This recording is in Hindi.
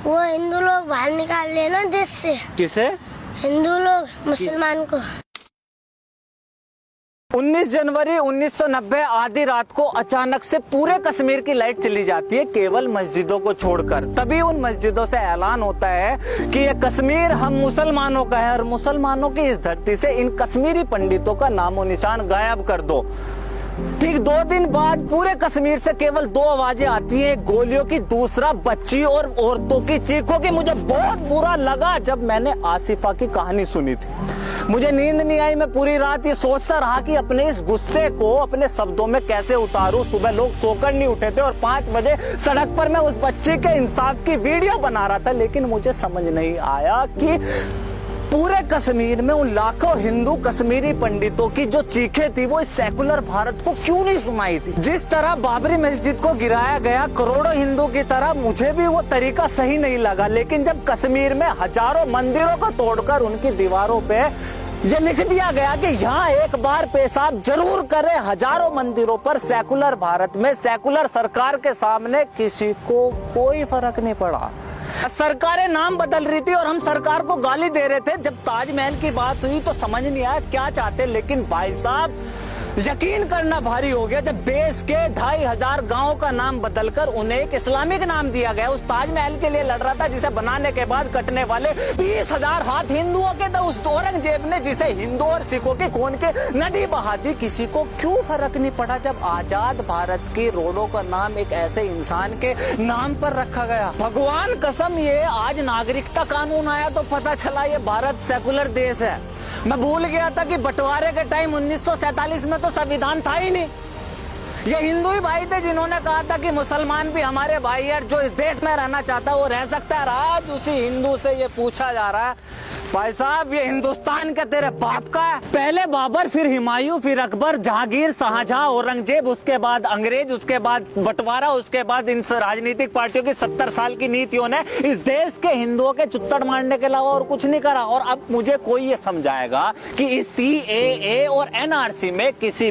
वो हिंदू लोग बाहर निकाल रहे ना देश से। किसे? हिंदू लोग मुसलमान को। 19 जनवरी 1990 आधी रात को अचानक से पूरे कश्मीर की लाइट चली जाती है, केवल मस्जिदों को छोड़कर। तभी उन मस्जिदों से ऐलान होता है कि ये कश्मीर हम मुसलमानों का है और मुसलमानों की इस धरती से इन कश्मीरी पंडितों का नामो निशान गायब कर दो। ठीक 2 दिन बाद पूरे कश्मीर से केवल 2 आवाजें आती हैं, गोलियों की, दूसरा बच्ची और औरतों की चीखों की। मुझे बहुत बुरा लगा जब मैंने आसिफा की कहानी सुनी थी। मुझे नींद नहीं आई। मैं पूरी रात ये सोचता रहा कि अपने इस गुस्से को अपने शब्दों में कैसे उतारूं। सुबह लोग सोकर नहीं उठे थे और 5 बजे सड़क पर मैं उस बच्चे के इंसाफ की वीडियो बना रहा था, लेकिन मुझे समझ नहीं आया कि पूरे कश्मीर में उन लाखों हिंदू कश्मीरी पंडितों की जो चीखें थी वो इस सेकुलर भारत को क्यों नहीं सुनाई थी। जिस तरह बाबरी मस्जिद को गिराया गया करोड़ों हिंदू की तरह, मुझे भी वो तरीका सही नहीं लगा। लेकिन जब कश्मीर में हजारों मंदिरों को तोड़कर उनकी दीवारों पे ये लिख दिया गया कि यहाँ एक बार पेशाब जरूर करें, हजारों मंदिरों पर सेकुलर भारत में सेकुलर सरकार के सामने किसी को कोई फर्क नहीं पड़ा। सरकारें नाम बदल रही थी और हम सरकार को गाली दे रहे थे। जब ताजमहल की बात हुई तो समझ नहीं आया क्या चाहते, लेकिन भाई साहब यकीन करना भारी हो गया जब देश के 2500 गांवों का नाम बदलकर उन्हें एक इस्लामिक नाम दिया गया। उस ताजमहल के लिए लड़ रहा था जिसे बनाने के बाद कटने वाले 20,000 हाथ हिंदुओं के थे। उस औरंगजेब ने जिसे हिंदू और सिखों के खून के नदी बहा दी, किसी को क्यों फर्क नहीं पड़ा जब आजाद भारत की रोडों का नाम एक ऐसे इंसान के नाम पर रखा गया। भगवान कसम, ये आज नागरिकता कानून आया तो पता चला ये भारत सेकुलर देश है। मैं भूल गया था कि बंटवारे के टाइम 1947 में तो संविधान था ही नहीं। ये हिंदू ही भाई थे जिन्होंने कहा था कि मुसलमान भी हमारे भाई है, जो इस देश में रहना चाहता है वो रह सकता है। आज उसी हिंदू से ये पूछा जा रहा है, भाई साहब ये हिंदुस्तान का तेरे बाप का है? पहले बाबर, फिर हुमायूं, फिर अकबर, जहांगीर, शाहजहां, औरंगजेब, उसके बाद अंग्रेज, उसके बाद बंटवारा, उसके बाद इन राजनीतिक पार्टियों की 70 साल की नीतियों ने इस देश के हिंदुओं के चुत्तड़ मारने के अलावा और कुछ नहीं करा। और अब मुझे कोई ये समझाएगा कि इस CAA और NRC में किसी